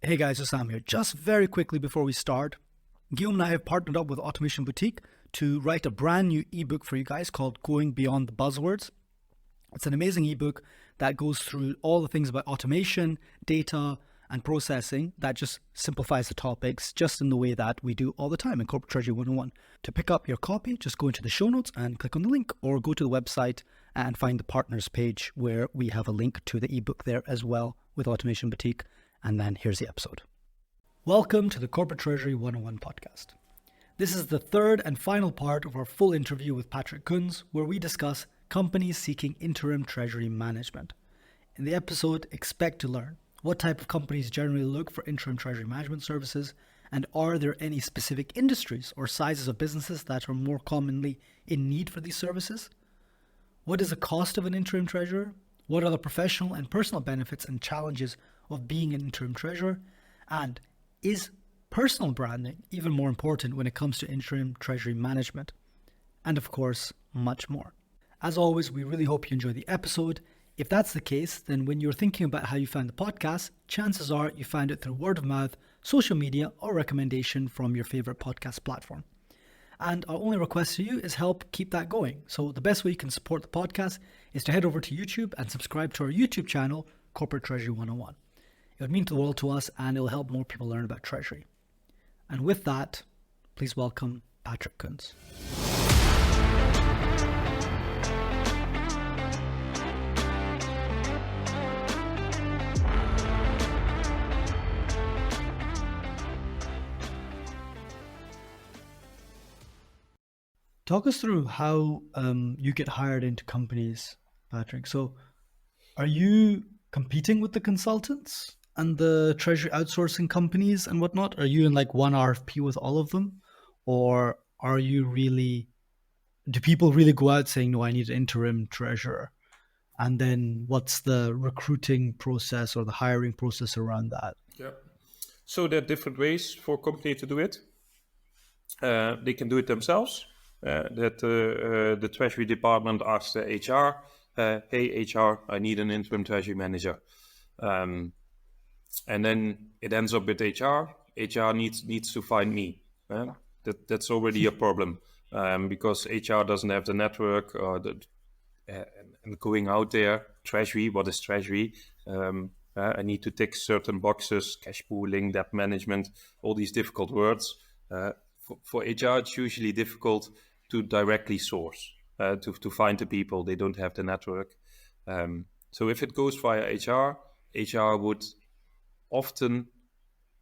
Hey guys, it's Sam here. Just very quickly before we start, Guillaume and I have partnered up with Automation Boutique to write a brand new ebook for you guys called Going Beyond the Buzzwords. It's an amazing ebook that goes through all the things about automation, data, and processing that just simplifies the topics just in the way that we do all the time in Corporate Treasury 101. To pick up your copy, just go into the show notes and click on the link, or go to the website and find the partners page where we have a link to the ebook there as well with Automation Boutique. And then here's the episode. Welcome to the Corporate Treasury 101 podcast. This is the third and final part of our full interview with Patrick Kunz, where we discuss companies seeking interim treasury management. In the episode, expect to learn what type of companies generally look for interim treasury management services, and are there any specific industries or sizes of businesses that are more commonly in need for these services? What is the cost of an interim treasurer? What are the professional and personal benefits and challenges of being an interim treasurer? And is personal branding even more important when it comes to interim treasury management? And of course, much more. As always, we really hope you enjoy the episode. If that's the case, then when you're thinking about how you found the podcast, chances are you found it through word of mouth, social media, or recommendation from your favorite podcast platform. And our only request to you is help keep that going. So the best way you can support the podcast is to head over to YouTube and subscribe to our YouTube channel, Corporate Treasury 101. It would mean the world to us, and it'll help more people learn about Treasury. And with that, please welcome Patrick Kunz. Talk us through how you get hired into companies, Patrick. So are you competing with the consultants and the treasury outsourcing companies and whatnot? Are you in like one RFP with all of them? Or are you really, do people really go out saying, no, I need an interim treasurer? And then what's the recruiting process or the hiring process around that? Yeah. So there are different ways for a company to do it. They can do it themselves. The Treasury Department asks the HR, hey HR, I need an interim Treasury manager. And then it ends up with HR. HR needs to find me. That's already a problem because HR doesn't have the network or and going out there. Treasury, what is Treasury? I need to tick certain boxes, cash pooling, debt management, all these difficult words. For HR, it's usually difficult to directly source, to find the people. They don't have the network. So if it goes via HR would often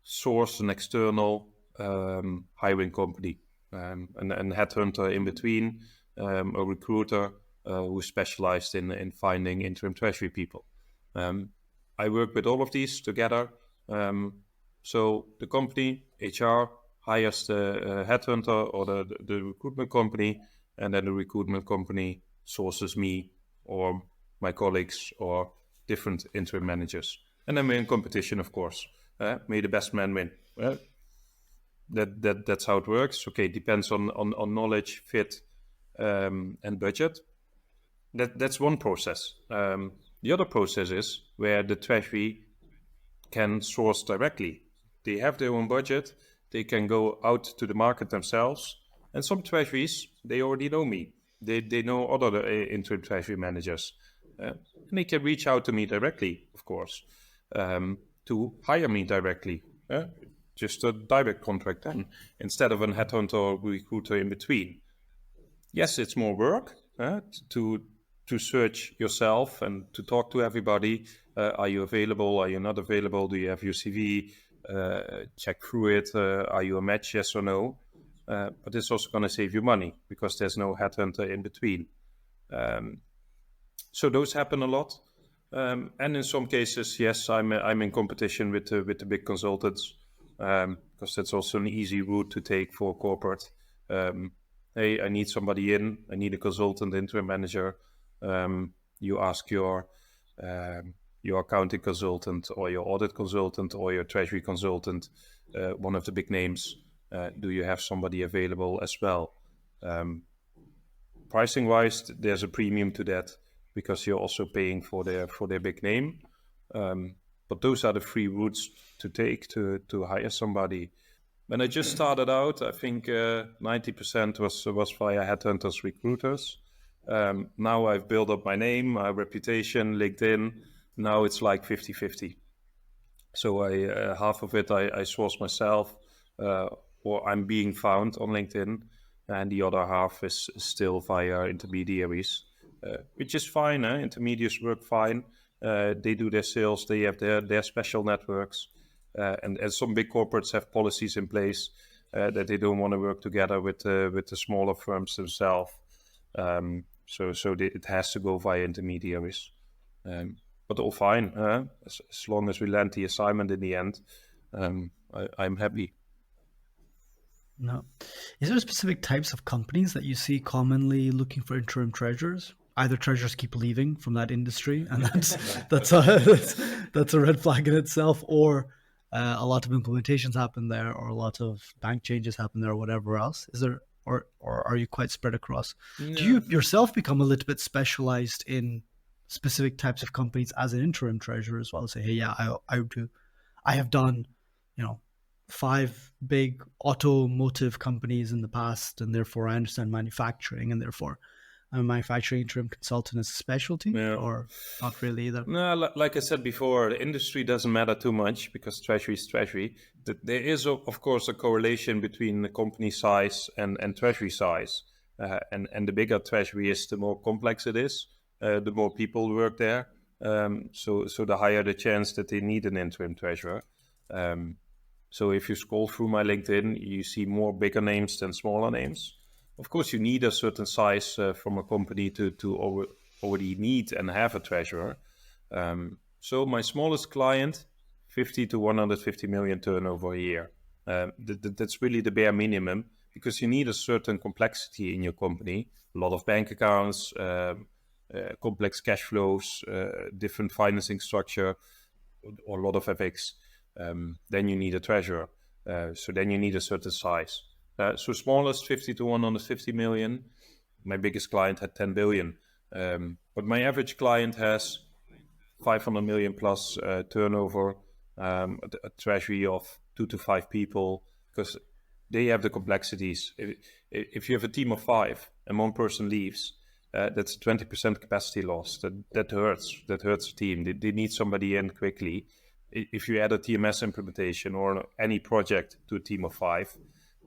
source an external hiring company, and headhunter in between, a recruiter who is specialized in finding interim treasury people. I work with all of these together. So the company, HR, hires the headhunter or the recruitment company, and then the recruitment company sources me or my colleagues or different interim managers. And then we're in competition, of course. May the best man win. That's how it works. Okay, depends on knowledge, fit, and budget. That's one process. The other process is where the Treasury can source directly. They have their own budget. They can go out to the market themselves. And some treasuries, they already know me. They know other interim treasury managers. And they can reach out to me directly, of course, to hire me directly. Just a direct contract then, instead of a headhunter or recruiter in between. Yes, it's more work to search yourself and to talk to everybody. Are you available? Are you not available? Do you have your CV? Check through it. Are you a match? Yes or no? But it's also going to save you money because there's no headhunter in between. So those happen a lot. And in some cases, yes, I'm in competition with the big consultants because that's also an easy route to take for corporate. Hey, I need somebody in. I need a consultant, interim manager. You ask your accounting consultant or your audit consultant or your treasury consultant, one of the big names, do you have somebody available as well? Pricing wise, there's a premium to that because you're also paying for their big name. But those are the free routes to take to hire somebody. When I just started out, I think 90% was via headhunters, recruiters. Now I've built up my name, my reputation, LinkedIn. Now it's like 50-50. So half of it I source myself, or I'm being found on LinkedIn, and the other half is still via intermediaries, which is fine. Intermediaries work fine. They do their sales. They have their special networks, and some big corporates have policies in place that they don't want to work together with the smaller firms themselves. It has to go via intermediaries. But all fine, as long as we land the assignment in the end, I'm happy. No. Is there specific types of companies that you see commonly looking for interim treasurers? Either treasurers keep leaving from that industry, and that's a red flag in itself, or a lot of implementations happen there, or a lot of bank changes happen there, or whatever else. Is there, or are you quite spread across? Yeah. Do you yourself become a little bit specialized in specific types of companies as an interim treasurer as well? Say, hey, yeah, I have done, 5 big automotive companies in the past, and therefore I understand manufacturing, and therefore I'm a manufacturing interim consultant as a specialty, or not really either? No, like I said before, the industry doesn't matter too much because treasury is treasury. There is, of course, a correlation between the company size and treasury size. And the bigger treasury is, the more complex it is, the more people work there. So the higher the chance that they need an interim treasurer. So if you scroll through my LinkedIn, you see more bigger names than smaller names. Of course, you need a certain size from a company to already need and have a treasurer. So my smallest client, 50 to 150 million turnover a year. That's really the bare minimum, because you need a certain complexity in your company. A lot of bank accounts, complex cash flows, different financing structure, or a lot of FX. Then you need a treasurer. So then you need a certain size. So smallest 50 to 150 million. My biggest client had 10 billion. But my average client has 500 million plus turnover, a treasury of 2 to 5 people, because they have the complexities. If you have a team of 5 and one person leaves, that's a 20% capacity loss. That hurts. That hurts the team. They need somebody in quickly. If you add a TMS implementation or any project to a team of 5,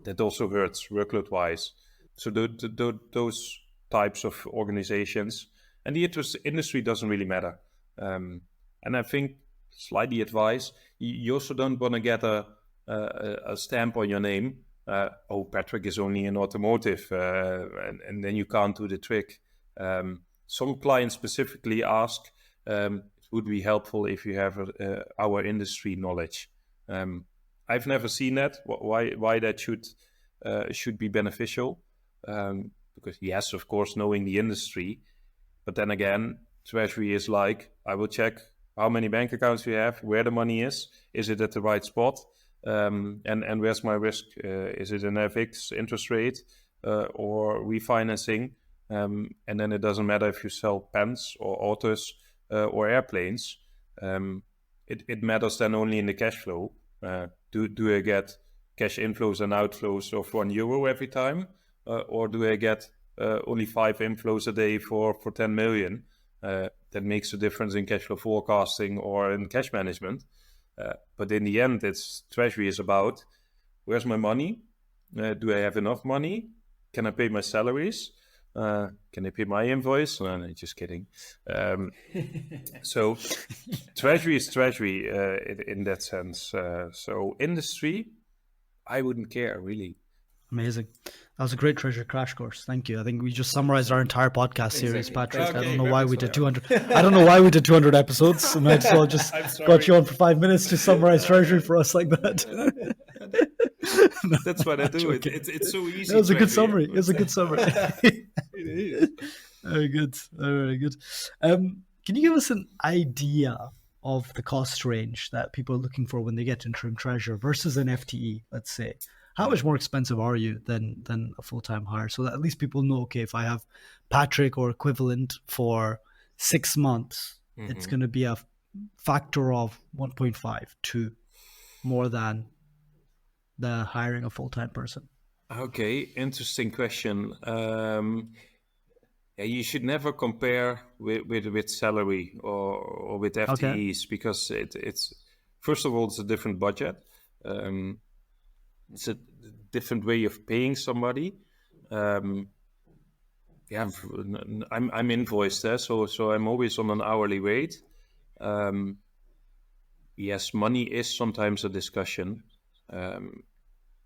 that also hurts workload-wise. So those types of organizations, and the industry doesn't really matter. And I think, slightly advice, you also don't want to get a stamp on your name. Patrick is only in automotive, and then you can't do the trick. Some clients specifically ask, it would be helpful if you have our industry knowledge. I've never seen that. Why that should be beneficial? Because yes, of course, knowing the industry, but then again, treasury is like, I will check how many bank accounts you have, where the money is it at the right spot, and where's my risk? Is it an FX interest rate or refinancing? And then it doesn't matter if you sell pens or autos or airplanes. It matters then only in the cash flow. Do I get cash inflows and outflows of €1 every time? Or do I get only 5 inflows a day for 10 million? That makes a difference in cash flow forecasting or in cash management. But in the end, treasury is about, where's my money? Do I have enough money? Can I pay my salaries? Can I pay my invoice? No, just kidding. So treasury is treasury in that sense. So industry, I wouldn't care, really. Amazing. That was a great treasure crash course. Thank you. I think we just summarized our entire podcast series, Patrick. Okay, I don't know why we did 200. I don't know why we did 200 episodes. I might as well just got you on for 5 minutes to summarize treasury for us like that. That's what I do. It's so easy. That was a good summary. It was a good summary. Very good. Very good. Can you give us an idea of the cost range that people are looking for when they get interim treasurer versus an FTE, let's say? How much more expensive are you than a full-time hire? So that at least people know, okay, if I have Patrick or equivalent for 6 months, it's going to be a factor of 1.5 to more than the hiring a full-time person? Okay, interesting question. Yeah, you should never compare with salary or with Okay. FTEs because it's first of all it's a different budget. It's a different way of paying somebody. Yeah, I'm invoiced there, so I'm always on an hourly rate. Yes, money is sometimes a discussion.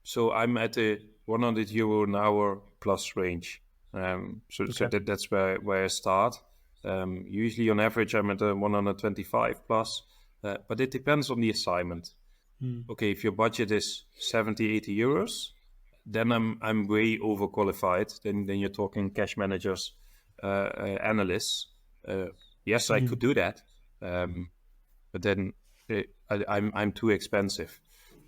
So I'm at a 100 euro an hour plus range. So Okay. that's where I start. Usually on average I'm at a 125 plus, but it depends on the assignment. Okay, if your budget is 70, 80 euros, then I'm way overqualified. Then you're talking cash managers, analysts. Yes, I could do that, but then I'm too expensive.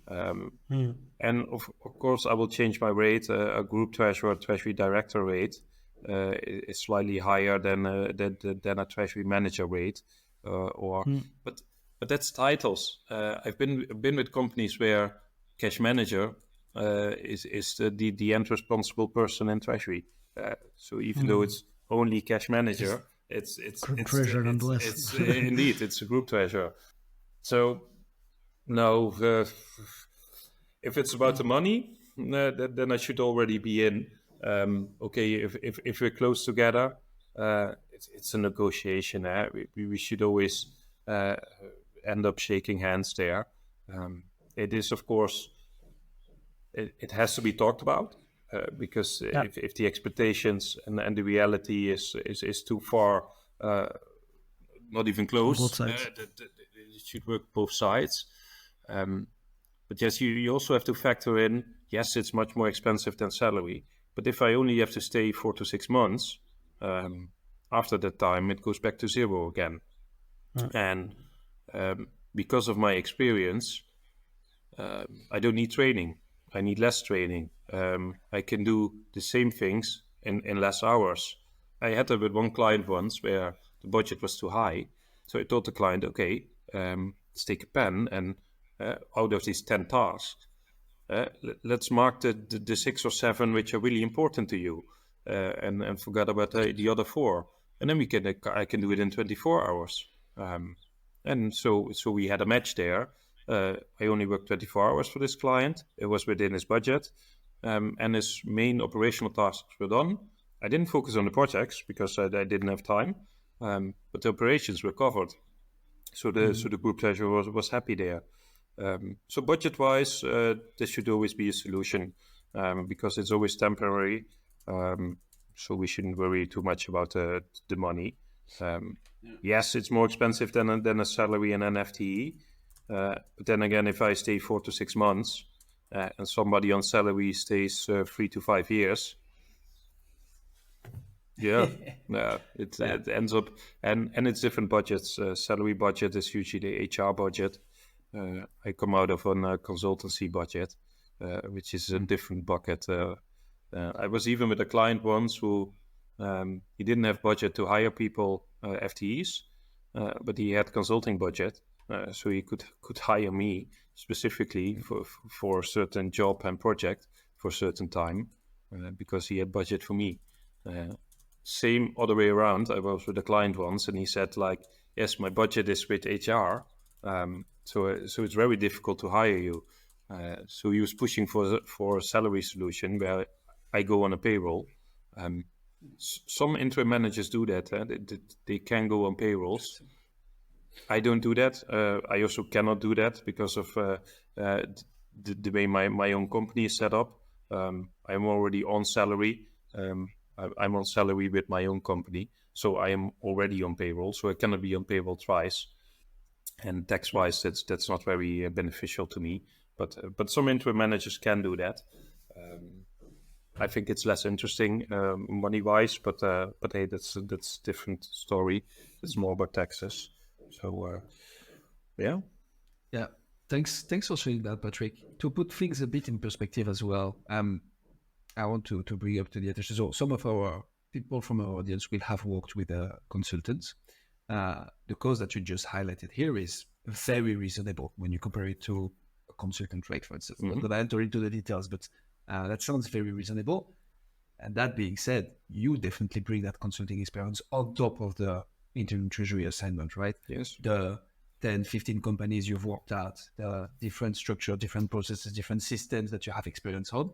And of course, I will change my rate. A group treasurer, treasury director rate is slightly higher than a treasury manager rate, or but that's titles. I've been with companies where cash manager is the end responsible person in treasury. So even though it's only cash Just manager, it's group it's treasurer it's nonetheless. it's indeed it's a group treasurer. So no, if it's about the money, then I should already be in. Okay, if we're close together, it's a negotiation. We should always uh, end up shaking hands there. It is, of course, it has to be talked about because Yeah. if the expectations and the reality is too far, not even On both close, sides. it should work both sides. But yes, you also have to factor in, yes, it's much more expensive than salary. But if I only have to stay 4 to 6 months, after that time, it goes back to zero again. And because of my experience, I don't need training. I need less training. I can do the same things in less hours. I had that with one client once where the budget was too high. So I told the client, okay, let's take a pen and out of these 10 tasks, let's mark the 6 or 7 which are really important to you and forget about the other 4. And then I can do it in 24 hours. And so we had a match there. I only worked 24 hours for this client. It was within his budget, and his main operational tasks were done. I didn't focus on the projects because I didn't have time, but the operations were covered. So the group treasurer was happy there. So budget-wise, this should always be a solution because it's always temporary. So we shouldn't worry too much about the money. Yes, it's more expensive than a salary and an FTE. But then again, if I stay 4 to 6 months and somebody on salary stays 3 to 5 years, yeah, it ends up and it's different budgets. Salary budget is usually the HR budget. I come out of a consultancy budget, which is a different bucket. I was even with a client once who he didn't have budget to hire people FTEs, but he had consulting budget, so he could hire me specifically for a certain job and project for a certain time because he had budget for me. Same other way around. I was with a client once, and he said like, "Yes, my budget is with HR, so it's very difficult to hire you." So he was pushing for a salary solution where I go on a payroll. Some interim managers do that. They can go on payrolls. I don't do that. I also cannot do that because of the way my own company is set up. I'm already on salary. I'm on salary with my own company, so I am already on payroll. So I cannot be on payroll twice. And tax-wise, that's not very beneficial to me. But some interim managers can do that. I think it's less interesting money-wise, but hey, that's different story. It's more about taxes. So yeah. Yeah. Thanks for sharing that, Patrick. To put things a bit in perspective as well, I want to bring up to the attention. So some of our people from our audience will have worked with consultants. the cost that you just highlighted here is very reasonable when you compare it to a consultant rate, for instance. Not that I enter into the details, but that sounds very reasonable. And that being said, you definitely bring that consulting experience on top of the interim treasury assignment, right? Yes. The 10, 15 companies you've worked at, the different structure, different processes, different systems that you have experience on.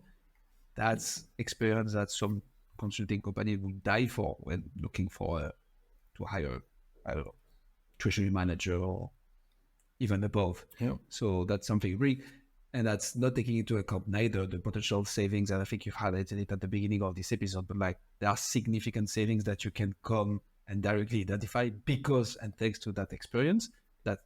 That's experience that some consulting company would die for when looking for to hire, I don't know, treasury manager or even above. Yeah. So that's something really, and that's not taking into account neither the potential savings, and I think you've highlighted it at the beginning of this episode, but like there are significant savings that you can come and directly identify because and thanks to that experience that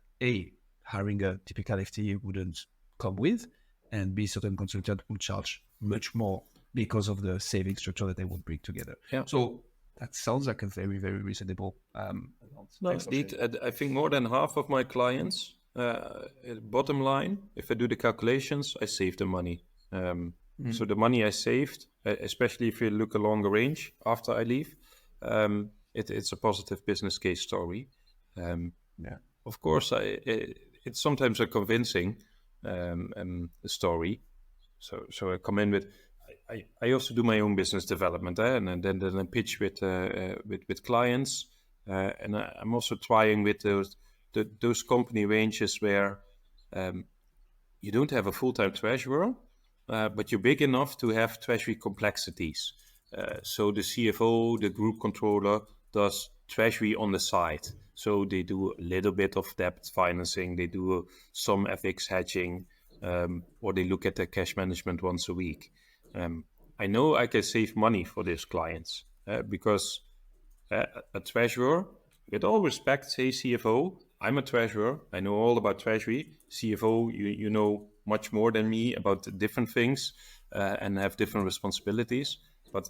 hiring a typical FTE wouldn't come with, and B, certain consultant will charge much more because of the saving structure that they would bring together. Yeah. So that sounds like a very, very reasonable No, indeed. I think more than half of my clients, bottom line, if I do the calculations, I save the money. So the money I saved, especially if you look a longer range after I leave, it's a positive business case story. Of course, it's sometimes a convincing story. So I come in with, I also do my own business development, and then I pitch with clients, and I'm also trying with those company ranges where you don't have a full-time treasurer, but you're big enough to have treasury complexities. So the CFO, the group controller, does treasury on the side. So they do a little bit of debt financing, they do some FX hedging, or they look at their cash management once a week. I know I can save money for these clients because a treasurer, with all respect, say CFO, I'm a treasurer, I know all about treasury. CFO, you know much more than me about different things and have different responsibilities. But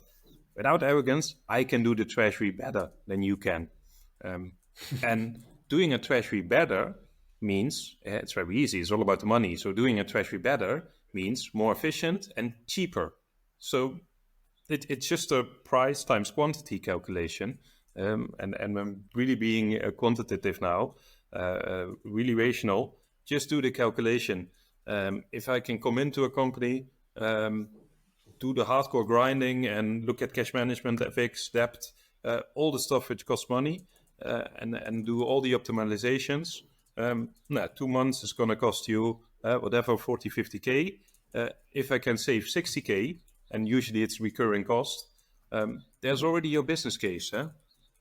without arrogance, I can do the treasury better than you can. And doing a treasury better means, it's very easy, it's all about the money. So doing a treasury better means more efficient and cheaper. So it's just a price times quantity calculation. And I'm really being quantitative now, really rational. Just do the calculation. If I can come into a company, do the hardcore grinding and look at cash management, FX, debt, all the stuff which costs money, and do all the optimizations. 2 months is going to cost you whatever, 40, 50K. If I can save 60K, and usually it's recurring cost, there's already your business case.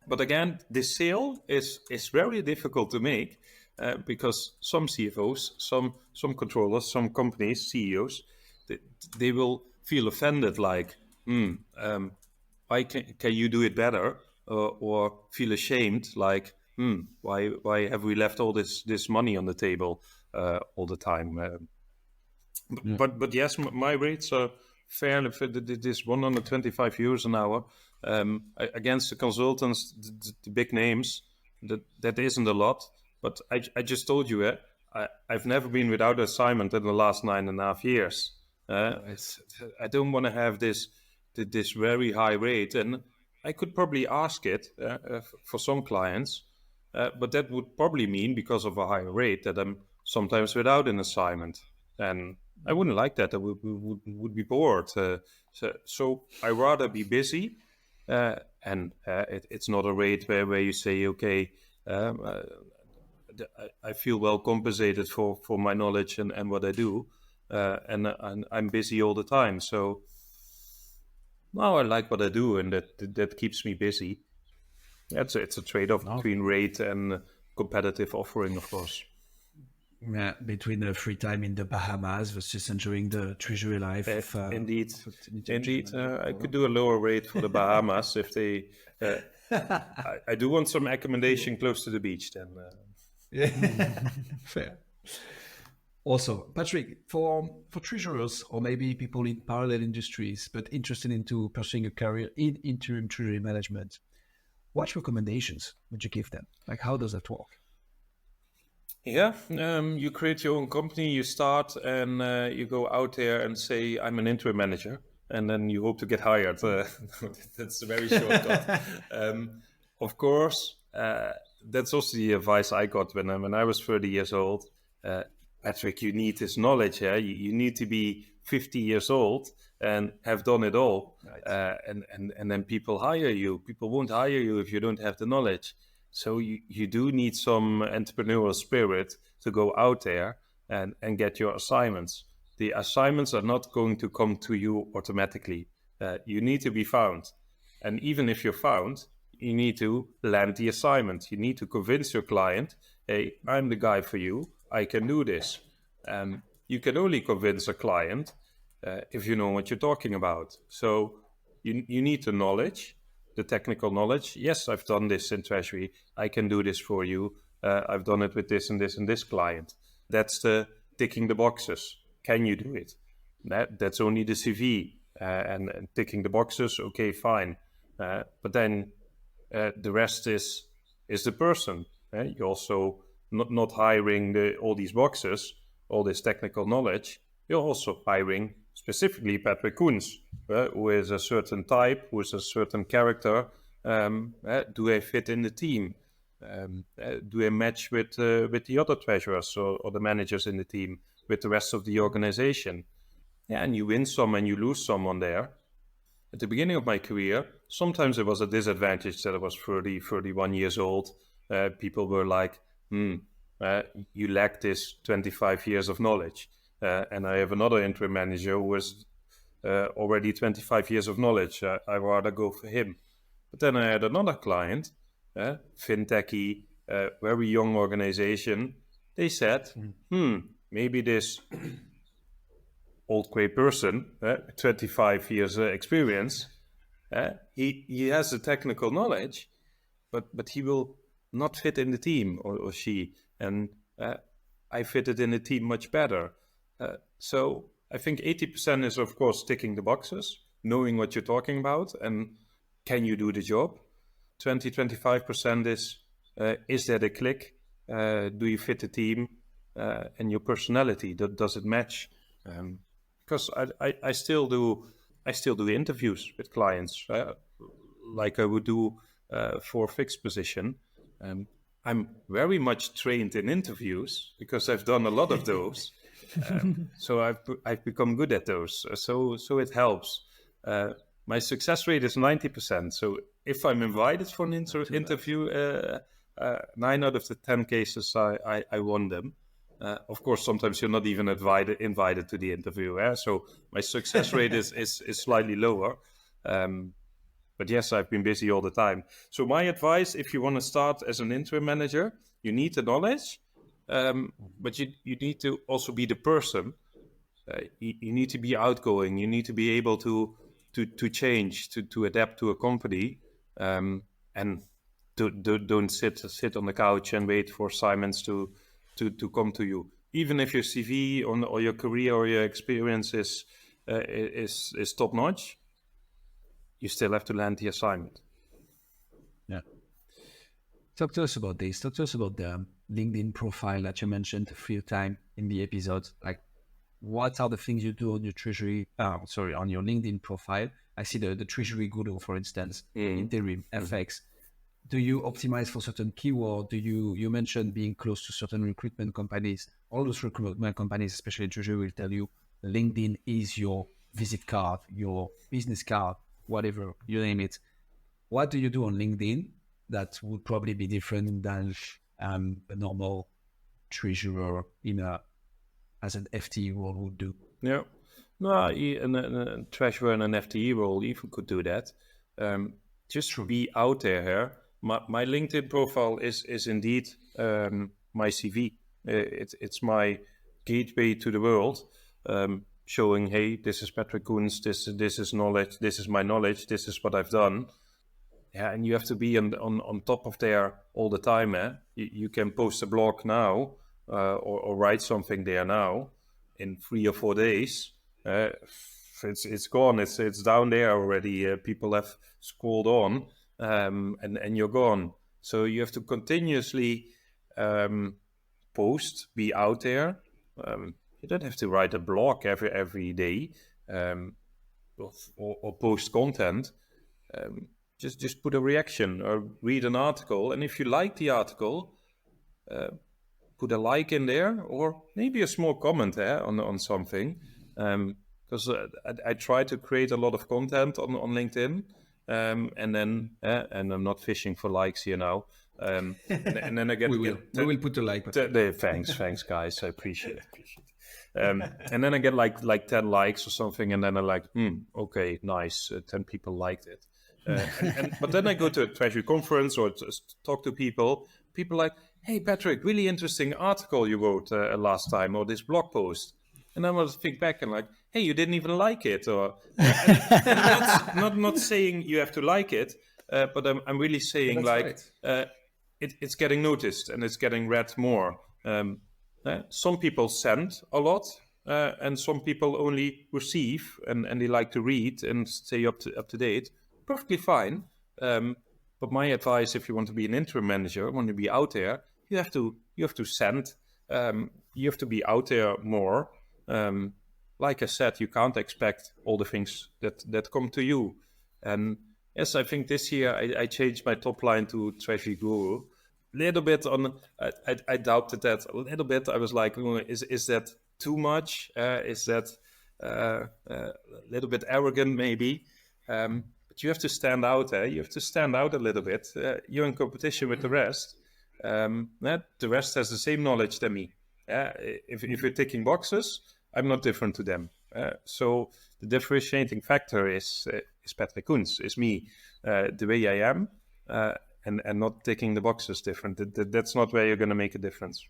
But again, this sale is very difficult to make because some CFOs, some controllers, some companies, CEOs, they will feel offended like, why can you do it better? Or feel ashamed like, why have we left all this money on the table all the time? But yes, my rates are fair. This 125 euros an hour against the consultants, the big names. That isn't a lot. But I just told you, I've never been without an assignment in the last 9.5 years. I don't want to have this very high rate, and I could probably ask it for some clients, but that would probably mean, because of a higher rate, that I'm sometimes without an assignment, and I wouldn't like that. I would be bored. So I rather be busy, and it's not a rate where you say, okay, I feel well compensated for my knowledge and what I do, and I'm busy all the time. So now I like what I do, and that keeps me busy. It's a trade-off between rate and competitive offering, of course. Yeah, between the free time in the Bahamas versus enjoying the treasury life. Indeed. I could do a lower rate for the Bahamas if they. I do want some accommodation close to the beach then. Yeah, fair. Also, Patrick, for treasurers or maybe people in parallel industries but interested into pursuing a career in interim treasury management, what recommendations would you give them? Like, how does that work? Yeah, you create your own company, you start, and you go out there and say, I'm an interim manager, and then you hope to get hired. That's a very short cut. Of course, That's also the advice I got when I was 30 years old. Patrick, you need this knowledge. Yeah? You need to be 50 years old and have done it all. Right. And then people hire you. People won't hire you if you don't have the knowledge. So you do need some entrepreneurial spirit to go out there and get your assignments. The assignments are not going to come to you automatically. You need to be found. And even if you're found, you need to land the assignment. You need to convince your client, hey, I'm the guy for you. I can do this. You can only convince a client if you know what you're talking about. So you need the knowledge, the technical knowledge. Yes, I've done this in Treasury. I can do this for you. I've done it with this and this and this client. That's the ticking the boxes. Can you do it? That's only the CV and ticking the boxes. Okay, fine. But then the rest is the person. You also not hiring all these boxes, all this technical knowledge. You're also hiring specifically Patrick Kunz, who is a certain type, who is a certain character. Do they fit in the team? Do they match with the other treasurers or the managers in the team, with the rest of the organization? Yeah, and you win some and you lose some on there. At the beginning of my career, sometimes it was a disadvantage that I was 30, 31 years old. People were like, you lack this 25 years of knowledge. And I have another interim manager who has already 25 years of knowledge. I'd rather go for him. But then I had another client, fintechy, very young organization. They said, maybe this old grey person, 25 years experience, he has the technical knowledge, but he will not fit in the team, or she. And I fitted in the team much better. So I think 80% is, of course, ticking the boxes, knowing what you're talking about, and can you do the job? 25% is that a click? Do you fit the team? And your personality, does it match? Because I still do interviews with clients, like I would do for a fixed position. I'm very much trained in interviews because I've done a lot of those. So I've become good at those. So it helps. My success rate is 90%. So if I'm invited for an interview, 9 out of the 10 cases I won them. Of course, sometimes you're not even invited to the interview. So my success rate is slightly lower. But yes, I've been busy all the time. So my advice, if you want to start as an interim manager, you need the knowledge, but you need to also be the person. You need to be outgoing. You need to be able to change, to adapt to a company, and don't sit on the couch and wait for assignments to come to you. Even if your CV or your career or your experience is top notch, you still have to land the assignment. Yeah. Talk to us about this. Talk to us about the LinkedIn profile that you mentioned a few times in the episode. Like, what are the things you do on your on your LinkedIn profile? I see the Treasury Guru, for instance, Interim, FX. Do you optimize for certain keyword? You mentioned being close to certain recruitment companies. All those recruitment companies, especially Treasury, will tell you LinkedIn is your visit card, your business card, whatever, you name it. What do you do on LinkedIn that would probably be different than a normal treasurer as an FTE role would do? Yeah. No, a treasurer in an FTE role even could do that. Just be out there here. My LinkedIn profile is indeed my CV. It's my gateway to the world, showing, hey, this is Patrick Kunz, this is knowledge, this is my knowledge, this is what I've done. Yeah, and you have to be on top of there all the time. You can post a blog now or write something there now in 3 or 4 days. It's gone. It's down there already. People have scrolled on, and you're gone. So you have to continuously post, be out there. You don't have to write a blog every day or post content. just put a reaction or read an article. And if you like the article, put a like in there, or maybe a small comment on something. Because I try to create a lot of content on LinkedIn, and I'm not fishing for likes here now. And then I we will put a like button. Thanks, guys. I appreciate it. And then I get like 10 likes or something, and then I'm like, okay, nice. 10 people liked it. But then I go to a treasury conference or just talk to people. People like, hey, Patrick, really interesting article you wrote last time, or this blog post. And I was think back and like, hey, you didn't even like it, or not saying you have to like it, but I'm really saying it's getting noticed and it's getting read more. Some people send a lot, and some people only receive and they like to read and stay up to date. Perfectly fine. But my advice, if you want to be an interim manager, want to be out there, you have to send. You have to be out there more. Like I said, you can't expect all the things that come to you. And yes, I think this year I changed my top line to Treasury Guru. Little bit on, I doubted that a little bit. I was like, is that too much? Is that a little bit arrogant maybe? But you have to stand out. You have to stand out a little bit. You're in competition with the rest. The rest has the same knowledge than me. If you're ticking boxes, I'm not different to them. So the differentiating factor is Patrick Kunz, is me, the way I am, and not ticking the boxes different. That's not where you're going to make a difference.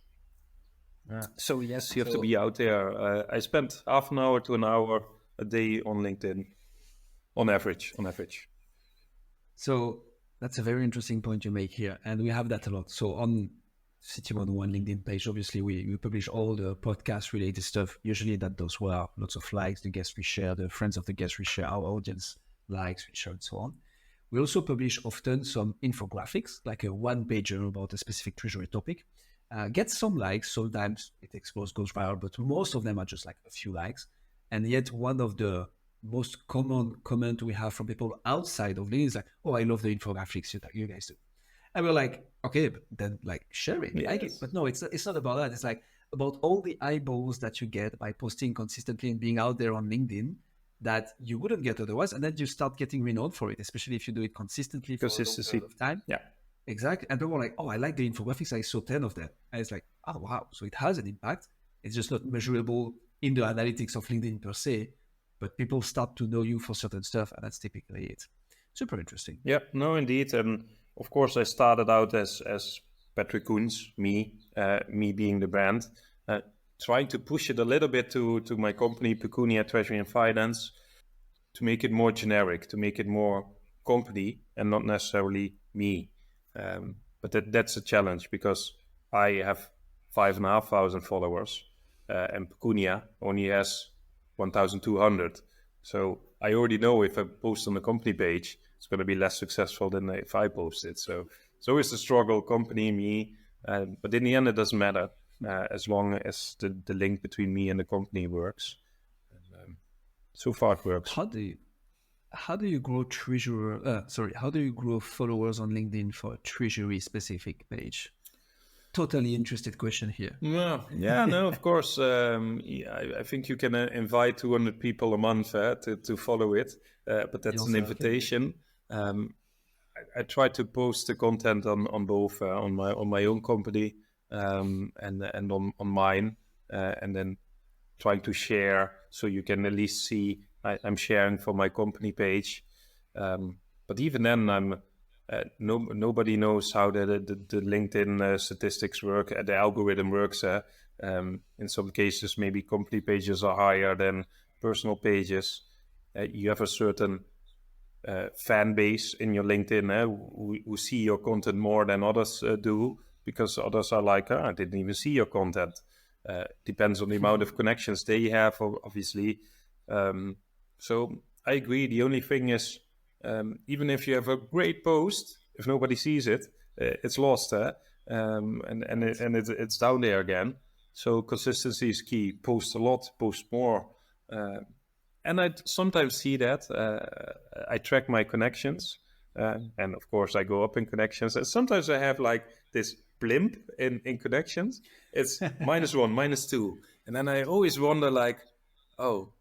So yes, you have to be out there. I spent half an hour to an hour a day on LinkedIn, on average. So that's a very interesting point you make here, and we have that a lot. So on City101 LinkedIn page, obviously we publish all the podcast related stuff. Usually that does well, lots of likes, the guests we share, the friends of the guests we share, our audience likes, we share, and so on. We also publish often some infographics, like a one-pager about a specific treasury topic. Get some likes, sometimes it explodes, goes viral, but most of them are just like a few likes. And yet one of the most common comment we have from people outside of LinkedIn is like, oh, I love the infographics you guys do. And we're like, okay, but then like share it, like it. But no, it's not about that. It's like about all the eyeballs that you get by posting consistently and being out there on LinkedIn that you wouldn't get otherwise. And then you start getting renowned for it, especially if you do it consistently for a long period of time. Yeah, exactly. And people are like, oh, I like the infographics. I saw 10 of them. And it's like, oh, wow. So it has an impact. It's just not measurable in the analytics of LinkedIn per se, but people start to know you for certain stuff. And that's typically it. Super interesting. Yeah, no, indeed. And of course, I started out as Patrick Kunz, me being the brand, trying to push it a little bit to my company, Pecunia Treasury and Finance, to make it more generic, to make it more company and not necessarily me. But that's a challenge because I have 5,500 followers and Pecunia only has 1,200. So I already know if I post on the company page, it's going to be less successful than if I post it. So it's always the struggle, company, me. But in the end, it doesn't matter as long as the link between me and the company works. And, so far, it works. How do you grow how do you grow followers on LinkedIn for a treasury specific page? Totally interested question here. Yeah, no, of course. I think you can invite 200 people a month to follow it, but that's an invitation. Okay. I try to post the content on both on my own company and on mine, and then trying to share so you can at least see I'm sharing for my company page. But even then, nobody knows how the LinkedIn statistics work. The algorithm works. In some cases, maybe company pages are higher than personal pages. You have a certain fan base in your LinkedIn who see your content more than others do, because others are like, I didn't even see your content. Depends on the amount of connections they have, obviously. So I agree. The only thing is, even if you have a great post, if nobody sees it, it's lost, and it's down there again. So consistency is key. Post a lot, post more. And I sometimes see that. I track my connections. And of course, I go up in connections. And sometimes I have like this blimp in connections. It's -1, -2. And then I always wonder like, oh,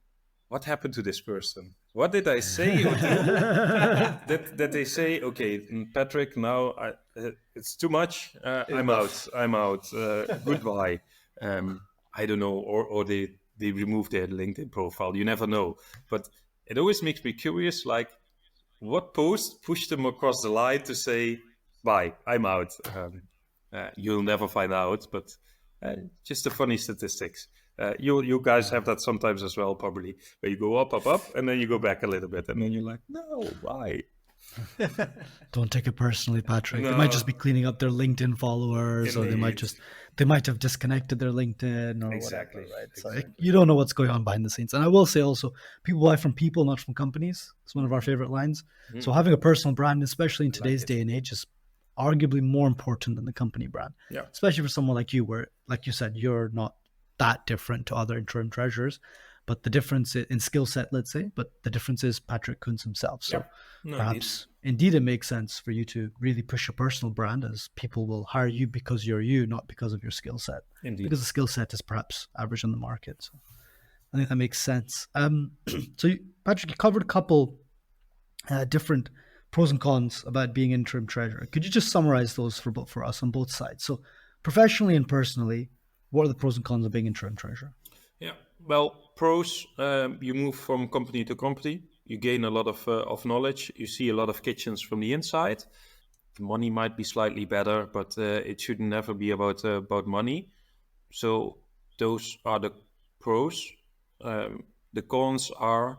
what happened to this person? What did I say or do that they say, okay, Patrick, now it's too much. I'm out. Goodbye. I don't know. Or they remove their LinkedIn profile. You never know. But it always makes me curious, like, what post pushed them across the line to say, bye, I'm out? You'll never find out, but just the funny statistics. You guys have that sometimes as well, probably, where you go up, and then you go back a little bit, and then you're like, no, why? Don't take it personally, Patrick. They No. might just be cleaning up their LinkedIn followers, or they might have disconnected their LinkedIn or Exactly, whatever, right? exactly. So you don't know what's going on behind the scenes. And I will say also, people buy from people, not from companies. It's one of our favorite lines. So having a personal brand, especially in today's day and age, is arguably more important than the company brand. Yeah. Especially for someone like you, where, like you said, you're not that different to other interim treasurers, but the difference in skill set, let's say, but the difference is Patrick Kunz himself. So No, perhaps indeed it makes sense for you to really push your personal brand, as people will hire you because you're you, not because of your skill set. Indeed. Because the skill set is perhaps average on the market. So I think that makes sense. Patrick, you covered a couple different pros and cons about being interim treasurer. Could you just summarize those for us on both sides? So professionally and personally, what are the pros and cons of being interim treasurer? Yeah. Well, pros, you move from company to company. You gain a lot of knowledge. You see a lot of kitchens from the inside. The money might be slightly better, but it should never be about money. So those are the pros. The cons are,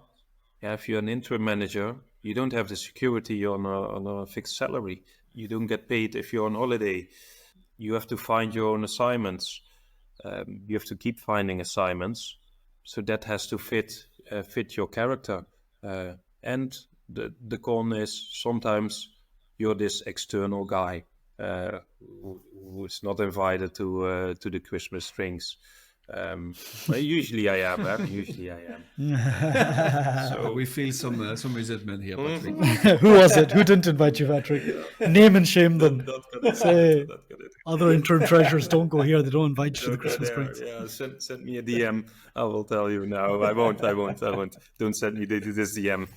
if you're an interim manager, you don't have the security on a fixed salary. You don't get paid if you're on holiday. You have to find your own assignments. You have to keep finding assignments. So that has to fit your character. And the con is sometimes you're this external guy who's not invited to the Christmas drinks. Well, usually I am. Usually I am. So we feel some resentment here, Patrick. Who was it? Who didn't invite you, Patrick? Name and shame them. Say, other interim treasurers don't go here. They don't invite you to the Christmas drinks. Yeah, send me a DM. I will tell you now. I won't. Don't send me this DM.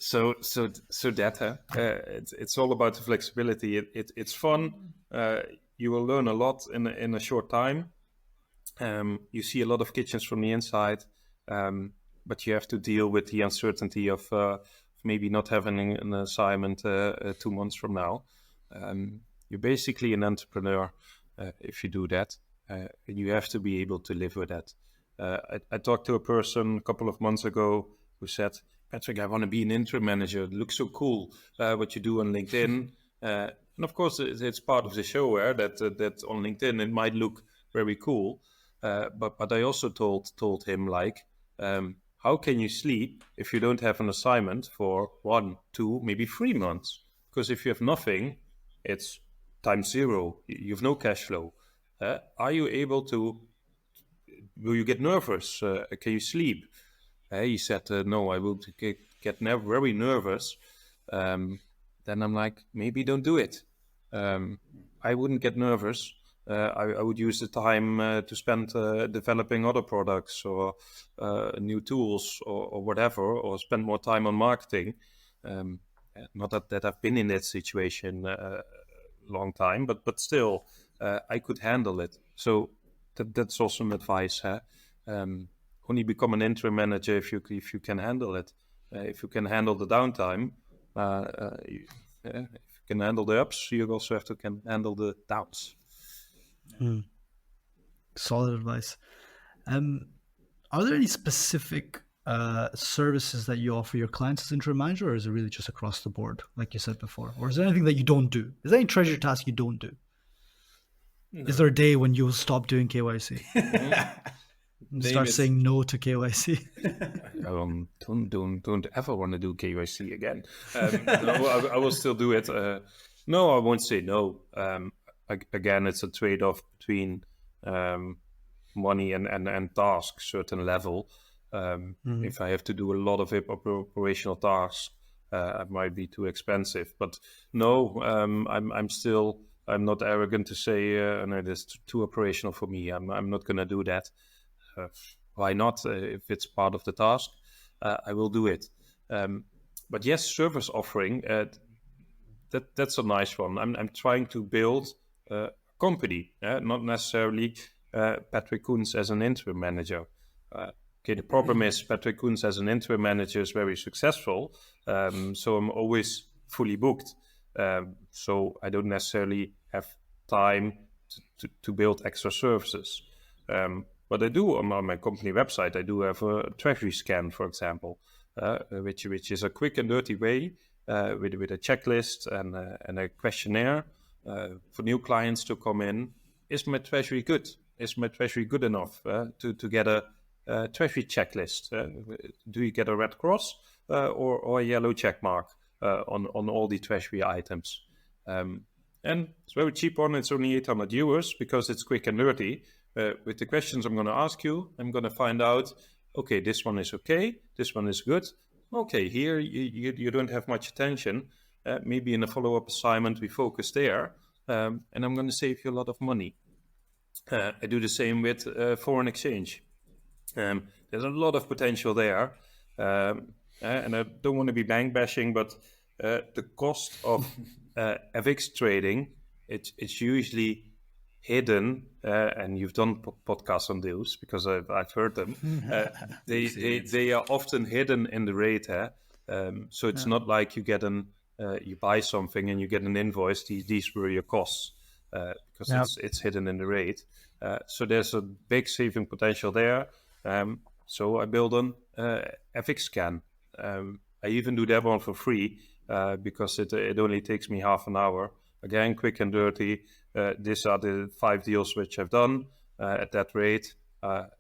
So that it's all about the flexibility. It's fun. You will learn a lot in a short time. You see a lot of kitchens from the inside, but you have to deal with the uncertainty of maybe not having an assignment 2 months from now. You're basically an entrepreneur if you do that. You have to be able to live with that. I talked to a person a couple of months ago who said, Patrick, I want to be an interim manager. It looks so cool what you do on LinkedIn. And of course, it's part of the show that on LinkedIn it might look very cool. But I also told him, like, how can you sleep if you don't have an assignment for 1, 2, maybe 3 months? Because if you have nothing, it's times 0. You have no cash flow. Are you able to? Will you get nervous? Can you sleep? He said, no, I will get very nervous. Then I'm like, maybe don't do it. I wouldn't get nervous. I would use the time to spend developing other products or new tools or whatever, or spend more time on marketing. Not that I've been in that situation a long time, but still, I could handle it. So that's also some advice. Only become an interim manager if you can handle it. If you can handle the downtime, if you can handle the ups, you also have to can handle the downs. Solid advice. Are there any specific services that you offer your clients as interim manager, or is it really just across the board, like you said before? Or is there anything that you don't do? Is there any treasury task you don't do? No. Is there a day when you will stop doing KYC? Start saying no to KYC. Don't ever want to do KYC again. No, I will still do it. No, I won't say no. Again, it's a trade-off between money and task, certain level. If I have to do a lot of operational tasks, it might be too expensive. But no, I'm not arrogant to say, no, this is too operational for me. I'm not going to do that. Why not? If it's part of the task, I will do it. But yes, service offering, that's a nice one. I'm trying to build a company, not necessarily Patrick Kunz as an interim manager. The problem is Patrick Kunz as an interim manager is very successful, so I'm always fully booked. So I don't necessarily have time to build extra services. But I do on my company website, I do have a treasury scan, for example, which is a quick and dirty way with a checklist and a questionnaire for new clients to come in. Is my treasury good? Is my treasury good enough to get a treasury checklist? Do you get a red cross or a yellow check mark on all the treasury items? And it's very cheap one. It's only €800 because it's quick and dirty. With the questions I'm going to ask you, I'm going to find out, okay, this one is okay, this one is good. Okay, here you don't have much attention. Maybe in a follow-up assignment we focus there, and I'm going to save you a lot of money. I do the same with foreign exchange. There's a lot of potential there, and I don't want to be bank bashing, but the cost of FX trading, it's usually hidden, and you've done podcasts on those because I've heard them. They are often hidden in the rate, so it's not like you get you buy something and you get an invoice. These were your costs because it's hidden in the rate. So there's a big saving potential there. So I build an FX scan. I even do that one for free because it only takes me half an hour. Again, quick and dirty. These are the 5 deals which I've done at that rate.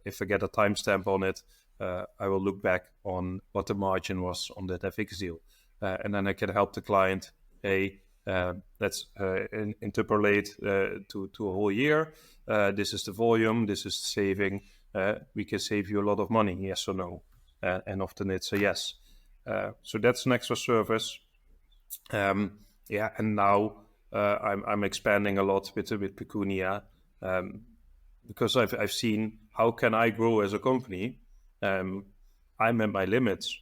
If I get a timestamp on it, I will look back on what the margin was on that FX deal. And then I can help the client, hey, let's interpolate to a whole year. This is the volume, this is the saving. We can save you a lot of money, yes or no? And often it's a yes. So that's an extra service. And now I'm expanding a lot with Pecunia because I've seen how can I grow as a company. I'm at my limits.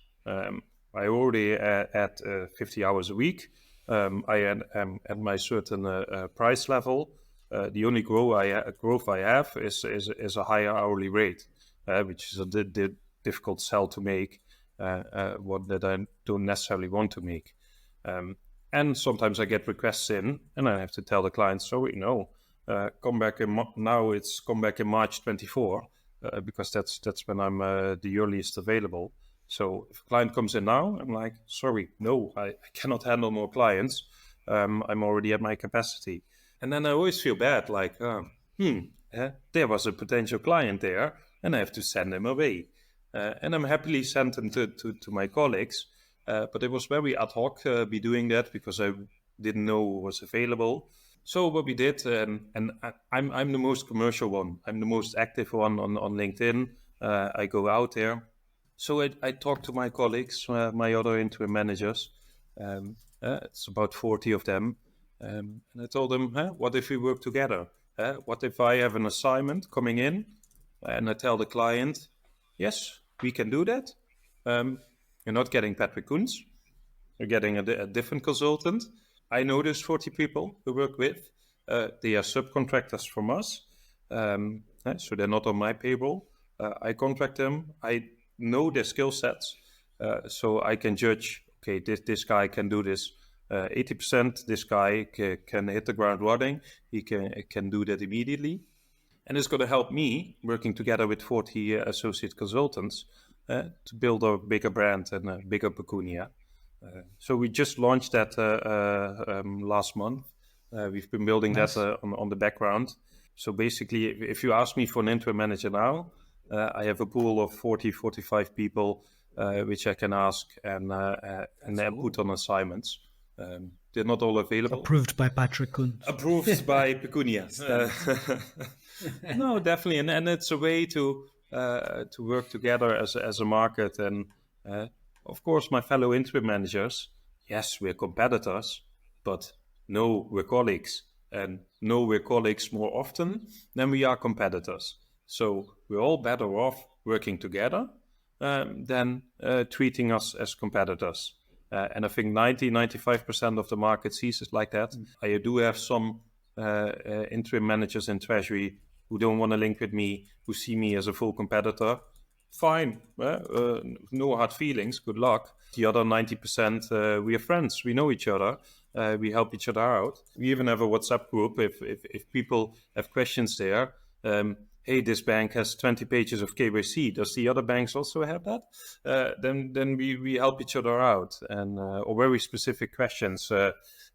I already at 50 hours a week. I am at my certain price level. The only growth I have is a higher hourly rate, which is a difficult sell to make, one that I don't necessarily want to make. And sometimes I get requests in, and I have to tell the client, sorry, no, come back now. It's come back in March 24, because that's when I'm the earliest available. So if a client comes in now, I'm like, sorry, no, I cannot handle more clients. I'm already at my capacity. And then I always feel bad, like, there was a potential client there, and I have to send them away. And I'm happily sent them to my colleagues. But it was very ad hoc be doing that because I didn't know what was available. So what we did, and I'm the most commercial one. I'm the most active one on LinkedIn. I go out there. So I talk to my colleagues, my other interim managers. It's about 40 of them. And I told them, what if we work together? What if I have an assignment coming in and I tell the client, yes, we can do that. You're not getting Patrick Kunz. You're getting a different consultant. I know those 40 people we work with. They are subcontractors from us. So they're not on my payroll. I contract them. I know their skill sets. So I can judge, okay, this guy can do this 80%. This guy can hit the ground running. He can do that immediately. And it's going to help me, working together with 40 associate consultants, to build a bigger brand and a bigger Pecunia. So we just launched that last month. We've been building that on the background. So basically, if you ask me for an interim manager now, I have a pool of 45 people which I can ask and then put on assignments. They're not all available. Approved by Patrick Kunz. Approved by Pecunia. No, definitely, and it's a way to work together as a market, and of course my fellow interim managers. yes, we're competitors, but no, we're colleagues. And no, we're colleagues more often than we are competitors. So we're all better off working together than treating us as competitors. And I think 95% of the market sees it like that. I do have some interim managers in Treasury who don't want to link with me, who see me as a full competitor. Fine, no hard feelings, good luck. The other 90%, we are friends, we know each other, we help each other out. We even have a WhatsApp group if people have questions there. Hey, this bank has 20 pages of KYC. Does the other banks also have that? Then we help each other out, and or very specific questions.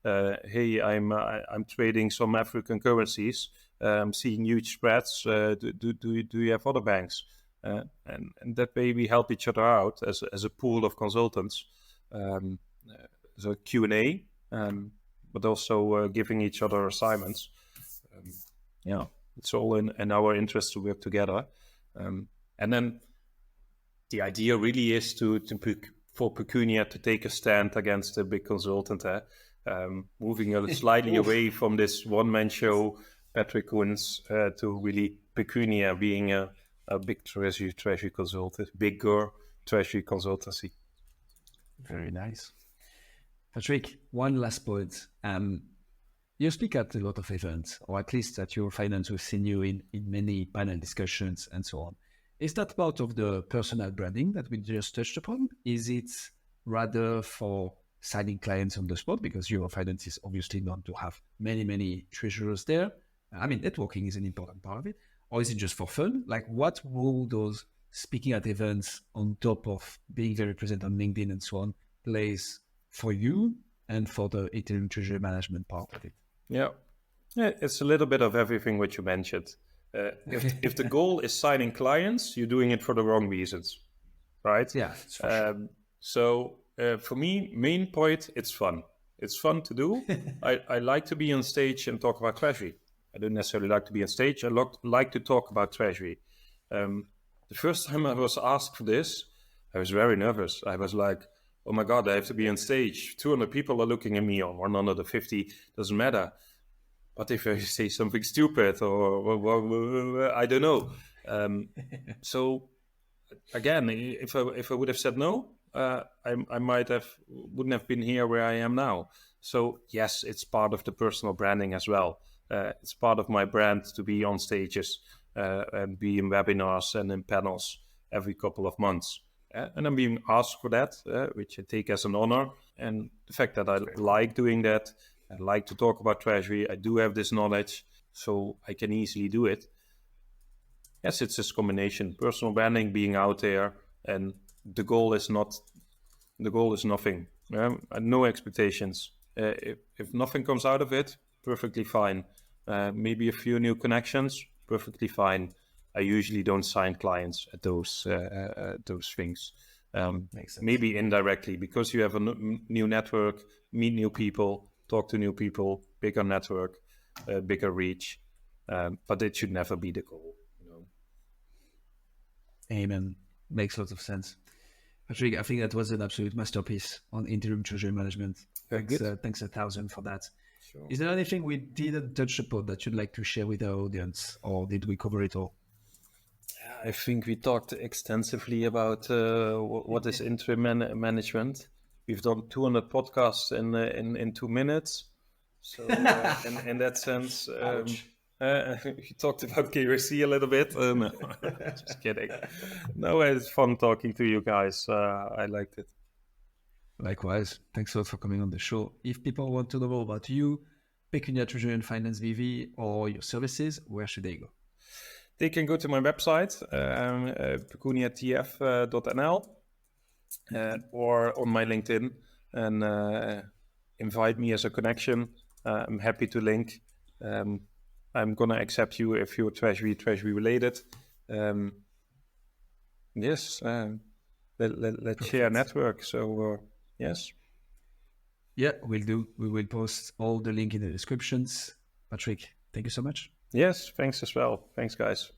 Hey, I'm trading some African currencies. I'm seeing huge spreads. Do you have other banks? And that way we help each other out as a pool of consultants, as a Q&A, but also giving each other assignments. It's all in our interest to work together. And then the idea really is for Pecunia to take a stand against a big consultant, moving slightly away from this one-man show, Patrick Kunz, to really Pecunia being a big treasury consultant, bigger treasury consultancy. Very nice. Patrick, one last point. You speak at a lot of events, or at least at your finance, we've seen you in many panel discussions and so on. Is that part of the personal branding that we just touched upon? Is it rather for signing clients on the spot? Because your finance is obviously known to have many treasurers there. I mean, networking is an important part of it. Or is it just for fun? Like, what role does speaking at events on top of being very present on LinkedIn and so on plays for you and for the Interim Treasury Management part of it? Yeah, it's a little bit of everything what you mentioned. If the goal is signing clients, you're doing it for the wrong reasons, right? Yeah. So for me, main point, it's fun. It's fun to do. I like to be on stage and talk about treasury. I don't necessarily like to be on stage. I like to talk about treasury. The first time I was asked for this, I was very nervous. I was like, oh my God, I have to be on stage. 200 people are looking at me, or 150, doesn't matter. But if I say something stupid or I don't know. So again, if I would have said no, I wouldn't have been here where I am now. So yes, it's part of the personal branding as well. It's part of my brand to be on stages and be in webinars and in panels every couple of months. And I'm being asked for that, which I take as an honor. And the fact that I like doing that, I like to talk about treasury, I do have this knowledge, so I can easily do it. Yes, it's this combination, personal branding, being out there, and the goal is nothing. No expectations. If nothing comes out of it, perfectly fine. Maybe a few new connections, perfectly fine. I usually don't sign clients at those things. Makes sense. Maybe indirectly, because you have a new network, meet new people, talk to new people, bigger network, bigger reach. But it should never be the goal. Amen. Makes lots of sense. Patrick, I think that was an absolute masterpiece on interim treasury management. Thanks 1,000 for that. Sure. Is there anything we didn't touch upon that you'd like to share with our audience, or did we cover it all? I think we talked extensively about what is interim management. We've done 200 podcasts in 2 minutes. So in that sense, we talked about KYC a little bit. No, just kidding. No, it's fun talking to you guys. I liked it. Likewise. Thanks a lot for coming on the show. If people want to know more about you, Pecunia Treasury and Finance BV, or your services, where should they go? They can go to my website, pecuniatf.nl, or on my LinkedIn, and invite me as a connection. I'm happy to link. I'm going to accept you if you're treasury related. Yes, let's share network. So, yes. Yeah, we'll do. We will post all the link in the descriptions. Patrick, thank you so much. Yes, thanks as well. Thanks, guys.